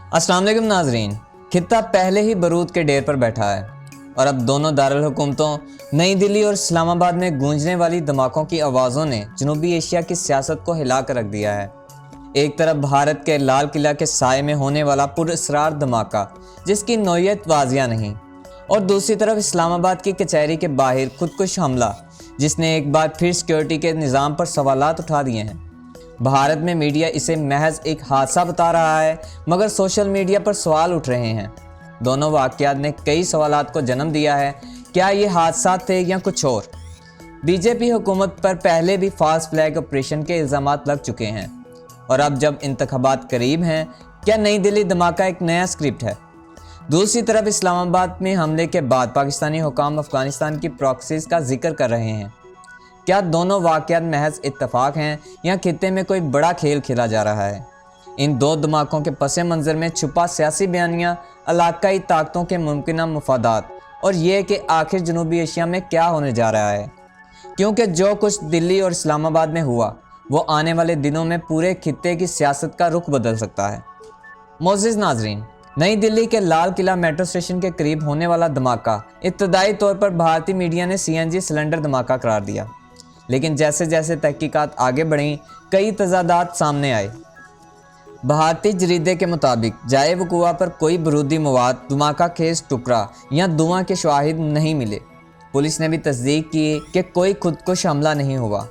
अस्सलाम वालेकुम नाजरीन। खित्ता पहले ही बरूद के डेर पर बैठा है और अब दोनों दारुल हुकूमतों नई दिल्ली और इस्लामाबाद में गूंजने वाली धमाकों की आवाज़ों ने जनूबी एशिया की सियासत को हिला कर रख दिया है। एक तरफ भारत के लाल किला के साए में होने वाला पुरअसरार धमाका जिसकी नौयत वाजिया नहीं, और दूसरी तरफ इस्लामाबाद की कचहरी के बाहर खुदकुश हमला जिसने एक बार फिर सिक्योरिटी के निज़ाम पर सवालात उठा दिए हैं। भारत में मीडिया इसे महज एक हादसा बता रहा है, मगर सोशल मीडिया पर सवाल उठ रहे हैं। दोनों वाक़यात ने कई सवालात को जन्म दिया है। क्या ये हादसा थे या कुछ और? बीजेपी हुकूमत पर पहले भी फाल्स फ्लैग ऑपरेशन के इल्ज़ामात लग चुके हैं, और अब जब इंतखाबात करीब हैं, क्या नई दिल्ली धमाका एक नया स्क्रिप्ट है? दूसरी तरफ इस्लामाबाद में हमले के बाद पाकिस्तानी हुकाम अफ़गानिस्तान की प्रॉक्सीज़ का जिक्र कर रहे हैं। क्या दोनों वाक़यात महज इत्तफाक हैं या खित्ते में कोई बड़ा खेल खेला जा रहा है? इन दो धमाकों के पस मंज़र में छुपा सियासी बयानिया, इलाकाई ताकतों के मुमकिन मफादात, और ये कि आखिर जनूबी एशिया में क्या होने जा रहा है, क्योंकि जो कुछ दिल्ली और इस्लामाबाद में हुआ वो आने वाले दिनों में पूरे खित्ते की सियासत का रुख बदल सकता है। मोअज़्ज़िज़ नाज़रीन, नई दिल्ली के लाल किला मेट्रो स्टेशन के करीब होने वाला धमाका इब्तदाई तौर पर भारतीय मीडिया ने CNG सिलेंडर धमाका करार दिया, लेकिन जैसे जैसे तहकीकात आगे बढ़ीं कई तजादात सामने आए। भारतीय जरीदे के मुताबिक जाए वक़ुआ पर कोई बारूदी मवाद, धमाका खेज टुकड़ा या धुआं के शवाहिद नहीं मिले। पुलिस ने भी तस्दीक की कि कोई खुदकुश हमला नहीं हुआ।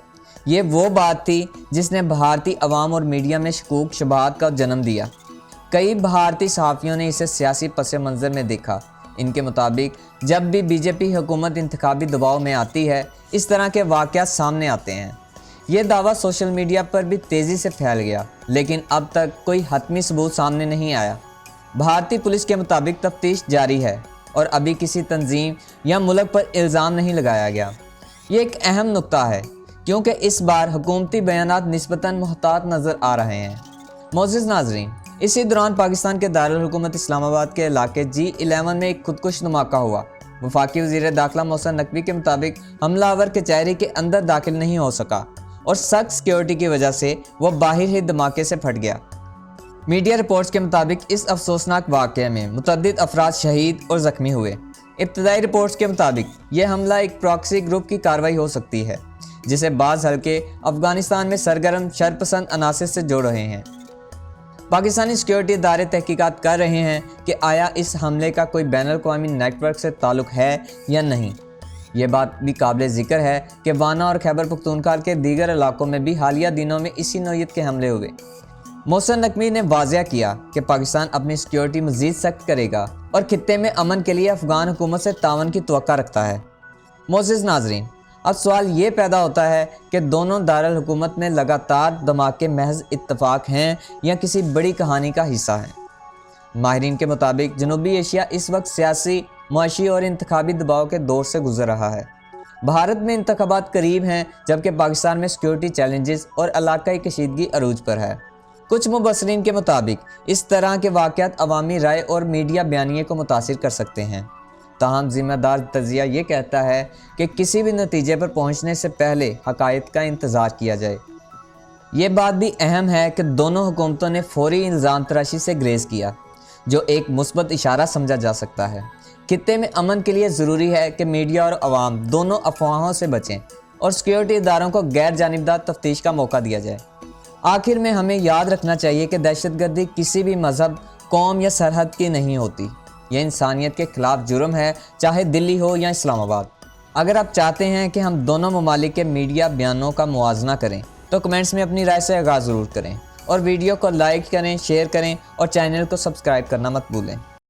ये वो बात थी जिसने भारतीय अवाम और मीडिया में शकूक शबहात का जन्म दिया। कई भारतीय सहाफ़ियों ने इसे सियासी पस मंज़र में देखा। इनके मुताबिक जब भी बीजेपी हुकूमत इंतखाबी दबाव में आती है, इस तरह के वाक़यात सामने आते हैं। ये दावा सोशल मीडिया पर भी तेज़ी से फैल गया, लेकिन अब तक कोई हतमी सबूत सामने नहीं आया। भारतीय पुलिस के मुताबिक तफ्तीश जारी है और अभी किसी तंजीम या मुल्क पर इल्ज़ाम नहीं लगाया गया। ये एक अहम नुक्ता है, क्योंकि इस बार हुकूमती बयानात निस्बतन मुहतात नज़र आ रहे हैं। मोअज़्ज़िज़ नाज़रीन, इसी दौरान पाकिस्तान के दारुल हुकूमत इस्लामाबाद के इलाके G11 में एक खुदकुश धमाका हुआ। वफाकी वज़ीर दाखिला मोहसिन नकवी के मुताबिक हमलावर कचहरी के अंदर दाखिल नहीं हो सका और सख्त सिक्योरिटी की वजह से वह बाहर ही धमाके से फट गया। मीडिया रिपोर्ट्स के मुताबिक इस अफसोसनाक वाक़ये में मुतअद्दिद अफराद शहीद और ज़ख्मी हुए। इब्तदाई रिपोर्ट्स के मुताबिक यह हमला एक प्रॉक्सी ग्रुप की कार्रवाई हो सकती है, जिसे बाज़ हल्के अफ़गानिस्तान में सरगर्म शरपसंद अनासिर से जोड़ रहे हैं। पाकिस्तानी सिक्योरिटी इदारे तहकीकात कर रहे हैं कि आया इस हमले का कोई बैनुल-अक़वामी नेटवर्क से ताल्लुक़ है या नहीं। ये बात भी काबिल ज़िक्र है कि वाना और खैबर पख्तूनख्वा के दीगर इलाकों में भी हालिया दिनों में इसी नौयत के हमले हुए। मोहसिन नकवी ने वाज़िया किया कि पाकिस्तान अपनी सिक्योरिटी मज़ीद सख्त करेगा और खित्ते में अमन के लिए अफ़गान हुकूमत से तावन की तवक्का रखता है। मोअज़्ज़िज़ नाज़रीन, अब सवाल ये पैदा होता है कि दोनों दारुल हुकूमत में लगातार धमाके महज इत्तफाक हैं या किसी बड़ी कहानी का हिस्सा हैं। माहिरीन के मुताबिक जनूबी एशिया इस वक्त सियासी, मुआशी और इंतखाबी दबाव के दौर से गुजर रहा है। भारत में इंतखाबात करीब हैं, जबकि पाकिस्तान में सिक्योरिटी चैलेंजेस और इलाकाई कशीदगी अरूज पर है। कुछ मुबसरीन के मुताबिक इस तरह के वाक़यात अवामी राय और मीडिया बयानिए को मुतासिर कर सकते हैं। ताहम ज़िम्मेदार तज़िया ये कहता है कि किसी भी नतीजे पर पहुँचने से पहले हक़ाइक़ का इंतज़ार किया जाए। ये बात भी अहम है कि दोनों हुकूमतों ने फौरी इल्ज़ाम तराशी से ग्रेज़ किया, जो एक मुस्बत इशारा समझा जा सकता है। खित्ते में अमन के लिए ज़रूरी है कि मीडिया और अवाम दोनों अफवाहों से बचें और सिक्योरिटी इदारों को गैर जानिबदार तफ्तीश का मौका दिया जाए। आखिर में हमें याद रखना चाहिए कि दहशतगर्दी किसी भी मज़हब, कौम या सरहद की नहीं होती। यह इंसानियत के ख़िलाफ़ जुर्म है, चाहे दिल्ली हो या इस्लामाबाद। अगर आप चाहते हैं कि हम दोनों ममालिक के मीडिया बयानों का मुआवजा करें तो कमेंट्स में अपनी राय से आगाज़ ज़रूर करें, और वीडियो को लाइक करें, शेयर करें और चैनल को सब्सक्राइब करना मत भूलें।